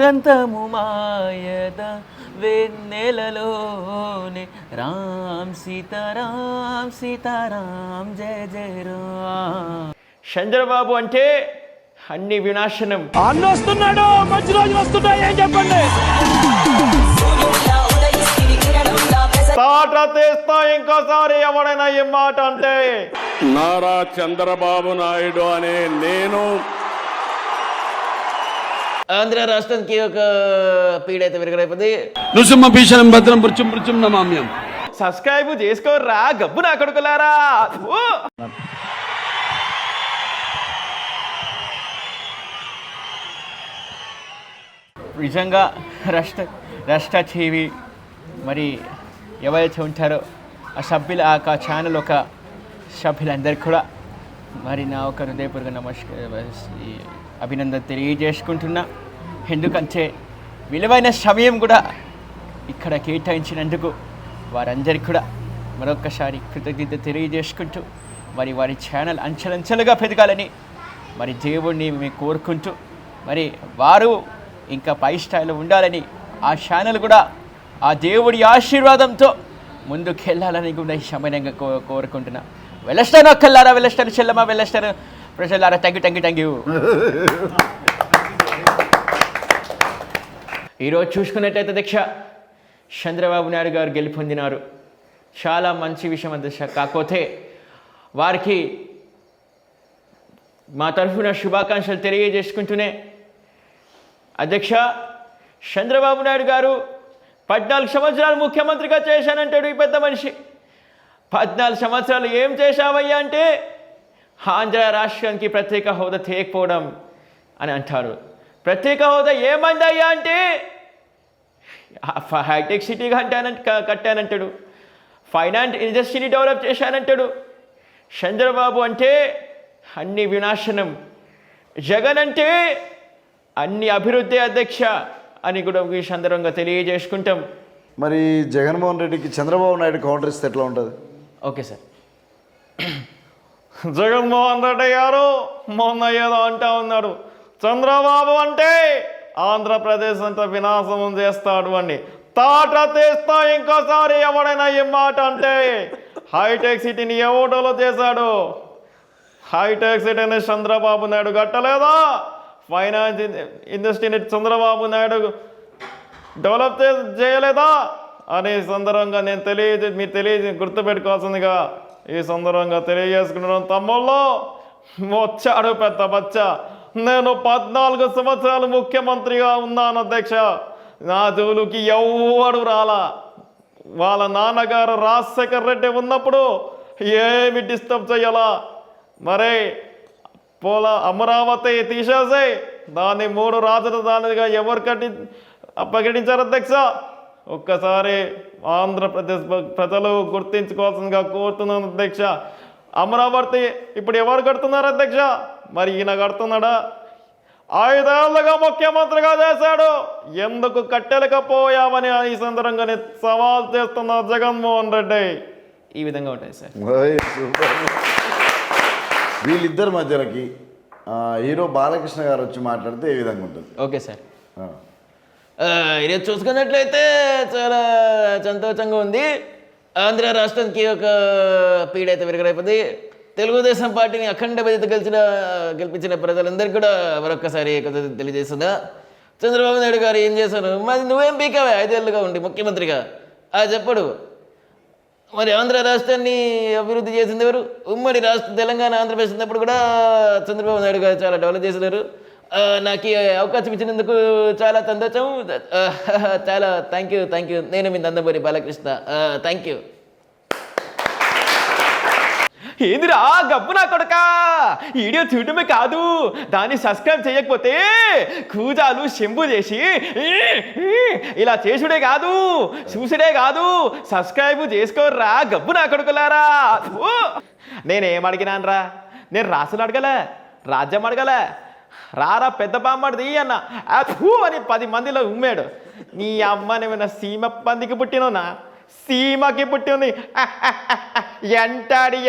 వారంతము మాయద వెన్నెలలోనే రామ్ సీతారాం సీతారాం జయ జయ రామ్. చంద్రబాబు అంటే అన్ని వినాశనం. అన్న వస్తున్నాడు, మంచి రోజులు వస్తున్నాయి, ఏం చెప్పండి. తాట తీస్తా ఇంకోసారి ఎవడైనా ఈ మాట అంటే. నారా చంద్రబాబు నాయుడు అనే నేను ఆంధ్ర రాష్ట్రానికి ఒక పీడైతే విరగరైపోతుంది. నృసింహ భీషణం భద్రం మృత్యుం మృత్యుం నమామ్యం. సబ్స్క్రైబ్ చేసుకోర్రా గబ్బు నా కొడుకులారా. నిజంగా రాష్ట్ర టీవీ మరి ఎవరైతే ఉంటారో ఆ సభ్యులు ఆ ఛానల్ ఒక సభ్యులందరికీ కూడా మరి నా ఒక హృదయపూర్వక అభినందన తెలియజేసుకుంటున్నా. ఎందుకంటే విలువైన సమయం కూడా ఇక్కడ కేటాయించినందుకు వారందరికీ కూడా మరొక్కసారి కృతజ్ఞత తెలియజేసుకుంటూ మరి వారి ఛానల్ అంచెలంచెలుగా పెరగాలని మరి దేవుణ్ణి మేము కోరుకుంటూ మరి వారు ఇంకా పై స్థాయిలో ఉండాలని ఆ ఛానల్ కూడా ఆ దేవుడి ఆశీర్వాదంతో ముందుకెళ్ళాలని కూడా ఈ సమయంగా కోరుకుంటున్నా. వెళ్ళొస్తాను అక్కల్లారా, వెళ్ళొస్తాను చెల్లమ్మ, వెళ్ళొస్తాను ప్రజలారా. Thank you. ఈరోజు చూసుకున్నట్లయితే అధ్యక్ష చంద్రబాబు నాయుడు గారు గెలుపొందినారు. చాలా మంచి విషయం అధ్యక్ష. కాకపోతే వారికి మా తరఫున శుభాకాంక్షలు తెలియజేసుకుంటూనే అధ్యక్ష చంద్రబాబు నాయుడు గారు 14 సంవత్సరాలు ముఖ్యమంత్రిగా చేశానంటాడు ఈ పెద్ద మనిషి. 14 సంవత్సరాలు ఏం చేశావయ్యా అంటే ఆంధ్ర రాష్ట్రానికి ప్రత్యేక హోదా తేకపోవడం అని అంటారు. ప్రత్యేక హోదా ఏమందయ్యా అంటే హైటెక్ సిటీ కట్టానంటాడు, ఫైనాన్స్ ఇండస్ట్రీని డెవలప్ చేశానంటాడు. చంద్రబాబు అంటే అన్ని వినాశనం, జగన్ అంటే అన్ని అభివృద్ధి అధ్యక్ష అని కూడా ఈ సందర్భంగా తెలియజేసుకుంటాం. మరి జగన్మోహన్ రెడ్డికి చంద్రబాబు నాయుడు కౌంటర్ ఇస్తే ఎట్లా ఉంటుంది? Okay sir. జగన్మోహన్ రెడ్డి గారు మొన్న ఏదో అంటా ఉన్నాడు, చంద్రబాబు అంటే ఆంధ్రప్రదేశ్ అంతా వినాశనం చేస్తాడు అని. తాట తీస్తా ఇంకోసారి ఎవడైనా ఈ మాట అంటే. హైటెక్ సిటీని ఎవడో చేశాడు? హైటెక్ సిటీని చంద్రబాబు నాయుడు కట్టలేదా? ఫైనాన్స్ ఇండస్ట్రీని చంద్రబాబు నాయుడు డెవలప్ చేయలేదా అనే సందర్భంగా నేను మీరు గుర్తుపెట్టుకోవాల్సిందిగా ఈ సందర్భంగా తెలియజేసుకుంటున్నాను. తమ్ముళ్ళు వచ్చాడు పెద్ద బచ్చ. నేను 14 సంవత్సరాలు ముఖ్యమంత్రిగా ఉన్నాను అధ్యక్ష. నా జోలుకి ఎవడు రాలా. వాళ్ళ నాన్నగారు రాజశేఖర్ రెడ్డి ఉన్నప్పుడు ఏమి డిస్టర్బ్ చేయాలా? మరి అమరావతి తీసేసి దాన్ని 3 రాజధానిగా ఎవరు ప్రకటించారు అధ్యక్ష? ఒక్కసారి ఆంధ్రప్రదేశ్ ప్రజలు గుర్తించుకోవాల్సిందిగా కోరుతున్నాను అధ్యక్ష. అమరావతి ఇప్పుడు ఎవరు కడుతున్నారు అధ్యక్ష? మరి ఈయన కడుతున్నాడా? 5 ఏళ్ళుగా ముఖ్యమంత్రిగా చేశాడు, ఎందుకు కట్టలేకపోయామని ఈ సందర్భంగా సవాల్ చేస్తున్న జగన్మోహన్ రెడ్డి. ఈ విధంగా ఉంటాయి సార్. వీళ్ళిద్దరి మధ్యలోకి హీరో బాలకృష్ణ గారు వచ్చి మాట్లాడితే ఏ విధంగా ఉంటుంది? Okay sir. ఈరోజు చూసుకున్నట్లయితే చాలా సంతోషంగా ఉంది. ఆంధ్ర రాష్ట్రానికి ఒక పీడైతే విరగరైపోతుంది. తెలుగుదేశం పార్టీని అఖండ బాధ్యత గెలిపించిన ప్రజలందరికీ కూడా మరొక్కసారి తెలియజేస్తుందా. చంద్రబాబు నాయుడు గారు ఏం చేశారు? మరి నువ్వేం పీకావే 5 ఏళ్ళుగా ఉండి ముఖ్యమంత్రిగా చెప్పడు. మరి ఆంధ్ర రాష్ట్రాన్ని అభివృద్ధి చేసింది ఎవరు? ఉమ్మడి రాష్ట్ర తెలంగాణ ఆంధ్రప్రదేశ్ ఉన్నప్పుడు కూడా చంద్రబాబు నాయుడు గారు చాలా డెవలప్ చేసినారు. నాకు అవకాశం ఇచ్చినందుకు చాలా సంతోషం. చాలా థ్యాంక్ యూ. నేను మీ నందమూరి బాలకృష్ణ. Thank you. ఏందిరా గబ్బు నా కొడక, వీడియో చూడటమే కాదు దాన్ని సబ్స్క్రైబ్ చేయకపోతే కూజాలు శంభు చేసి ఇలా చేసుడే కాదు, చూసుడే కాదు, సబ్స్క్రైబ్ చేసుకోర్రా గబ్బు నా కొడుకులారా. నేనేం అడిగినానరా? నేను రాసులు అడగలే, రాజ్యం అడగలే. రారా పెద్ద బామ్మడిది అన్న అని 10 మందిలో ఉమ్మాడు. నీ అమ్మనేమైనా సీమ పందికి పుట్టినవునా? సీమకి పుట్టింది. ఎంటాడి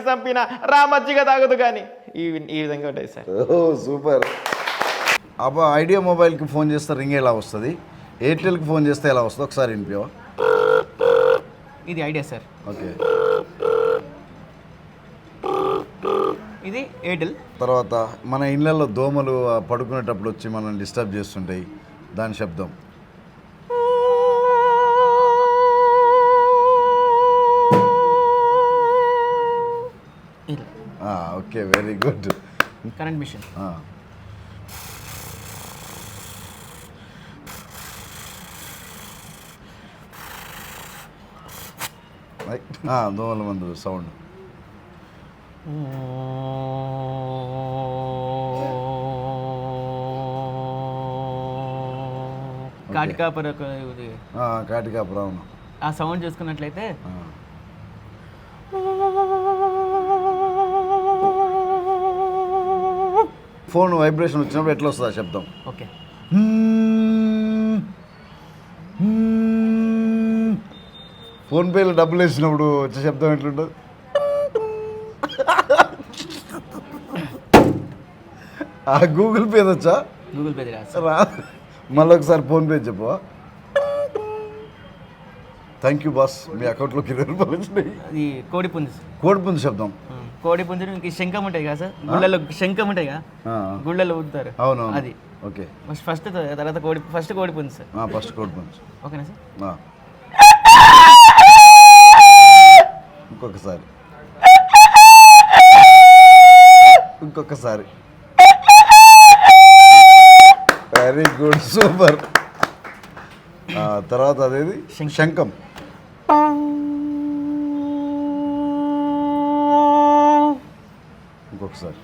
చంపిన రామజ్జిగా తాగదు కానీ ఈ విధంగా ఉంటాయి సార్. సూపర్. ఐడియా మొబైల్కి ఫోన్ చేస్తే రింగ్ ఎలా వస్తుంది, ఎయిర్టెల్కి ఫోన్ చేస్తే ఎలా వస్తుంది ఒకసారి వినిపించవా? ఇది ఐడియా సార్, ఓకే. ఇది ఎయిర్టెల్. తర్వాత మన ఇళ్ళల్లో దోమలు పడుకునేటప్పుడు వచ్చి మనల్ని డిస్టర్బ్ చేస్తుంటాయి, దాని శబ్దం. ఇది okay, very good. Current machine. దోమల మందు సౌండ్. కాటికాపర కాటికాపురం, అవును. ఆ సౌండ్ చూసుకున్నట్లయితే ఫోన్ వైబ్రేషన్ వచ్చినప్పుడు ఎట్లా వస్తుంది ఆ శబ్దం? ఓకే. ఫోన్పేలో డబ్బులు వేసినప్పుడు వచ్చే శబ్దం ఎట్లుంటుంది? గూగుల్ పే వచ్చా? గూగుల్ పే రా, మళ్ళీ ఒకసారి ఫోన్పే చెప్పవా? థ్యాంక్ యూ బాస్, మీ అకౌంట్లోకి 20 రూపాయలు వచ్చినాయి. అది కోడి పుంజు. కోడి పుంజు శబ్దం. కోడి పుంజు ఇంక శంఖం ఉంటాయి కదా సార్, గుళ్ళలో శంఖం ఉంటాయి కదా, గుళ్ళలో ఊదుతారు. అవును, అది. ఓకే. ఫస్ట్ తర్వాత ఫస్ట్ కోడి పుంజు సార్. ఫస్ట్ కోడి పుంజు. ఓకేనా సార్? ఇంకొకసారి, ఇంకొకసారి. Very good, super. తర్వాత అదేది శంఖం. ఇంకొకసారి.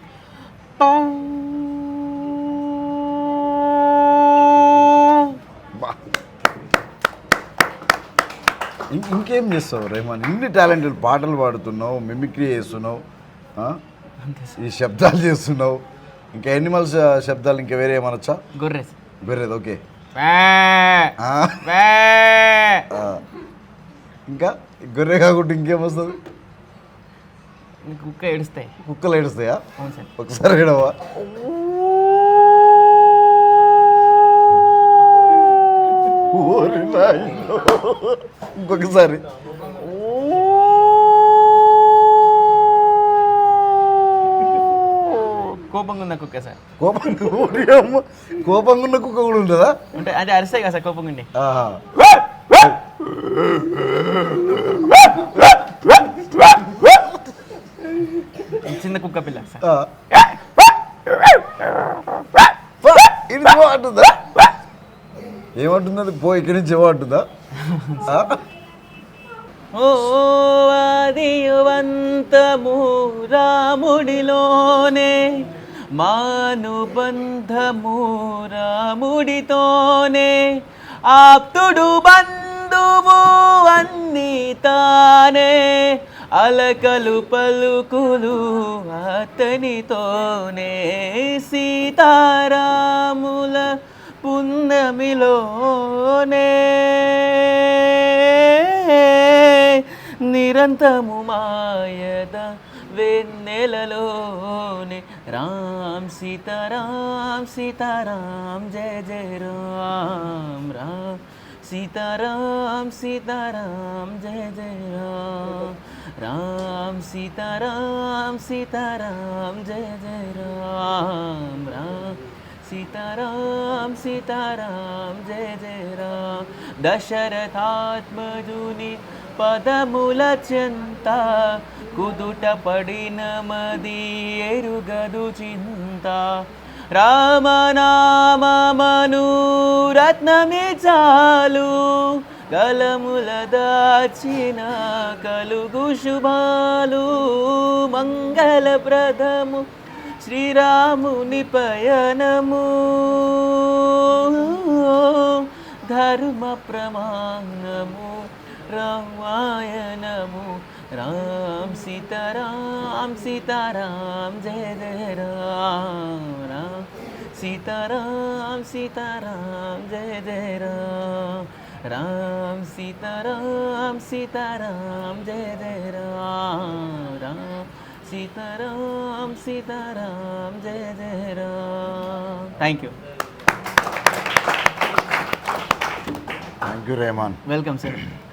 ఇంకేం చేస్తావు రెహమాన్? ఇన్ని టాలెంటెడ్ పాటలు పాడుతున్నావు, మిమిక్రీ చేస్తున్నావు, ఈ శబ్దాలు చేస్తున్నావు. ఇంకా యానిమల్స్ శబ్దాలు ఇంకా వేరే ఏమనొచ్చా? గొర్రె. గొర్రెది, ఓకే. ఇంకా గొర్రె కాకుండా ఇంకేమొస్తుంది? కుక్క ఏడుస్తాయి. కుక్కలు ఏడుస్తాయా? అవును సార్. ఒకసారి ఏడవా? ఇంకొకసారి. కోపంగా ఉన్న కుక్క సార్. కోపంగా ఉన్న కుక్క కూడా ఉంటుందా? అంటే అంటే అరిస్తాయి కదా సార్ కోపంగా ఉండి. చిన్న కుక్క పిల్ల సార్. ఇది ఏమంటుందా? ఏమంటుంది అది? పో ఇక్కడి నుంచి ఏమంటుందా? ఓ ఆదివంతము రాముడిలోనే, మానుబంధము రాముడితోనే, ఆప్తుడు బంధువు అన్నీ తానే, అలకలు పలుకులు అతనితోనే, సీతారాముల పున్నమిలోనే, నిరంతము మాయద వెన్నెలలోనే, రామ్ సీతారాం సీతారాం జయ జయ రామ్, రామ్ సీతారాం సీతారాం జయ జయ రామ్, రామ్ సీతారాం సీతారాం జయ జయ రామ్, రామ్ సీతారాం సీతారాం జయ జయ రామ్. దశరథాత్మజుని పదముల చెంత, కుదుట పడిన మది ఎరుగదు చింత, రామనామమను రత్నమే చాలు, కలముల దాచిన కలుగు శుభాలు, మంగళప్రదము శ్రీరాముని పయనము, ధర్మ ప్రమాణము రామాయణము, రామ్ సీతారాం సీతారాం జయ జయ రామ్, రామ్ సీతారాం సీతారాం జయ జయ రామ్, రామ్ సీతారాం సీతారాం జయ జయ రామ్, రామ్ సీతారాం సీతారాం జయ జయ Ram. Thank you. Thank you Rahman. Welcome sir.